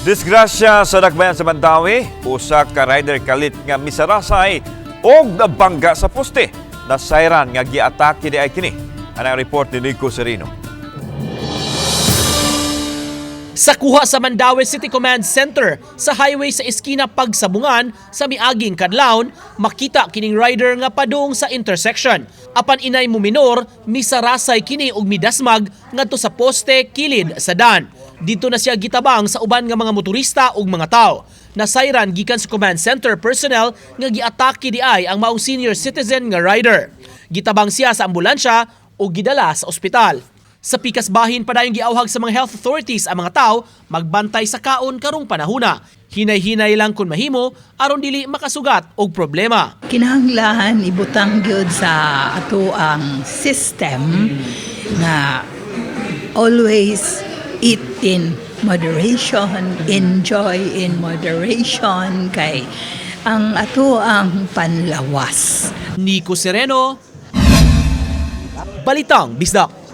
Disgrasya sa Dakbayan sa Mandawi, usa ka rider kalit nga misarasay og nabangga sa poste. Nasayran nga giatake di ay kini. Ang report ni Nico Serino. Sa kuha sa Mandawi City Command Center sa highway sa Eskina Pagsabungan sa miaging kadlawon, makita kining rider nga padung sa intersection. Apan inay mo minor, misarasay kini og midasmag ngadto sa poste kilid sa dan. Dito na siya gitabang sa uban nga mga motorista ug mga tao. Nasayran gikan sa command center personnel nga giatake di ay ang maong senior citizen nga rider. Gitabang siya sa ambulansya ug gidala sa ospital. Sa pikas bahin pa dayon giawhag sa mga health authorities ang mga tao magbantay sa kaon karong panahuna. Hinay-hinay lang kun mahimo aron dili makasugat og problema. Kinahanglan ibutang gyud sa ato ang system na always eat in moderation, enjoy in moderation kay ang ato ang panlawas. Nico Sereno, Balitang Bisdak.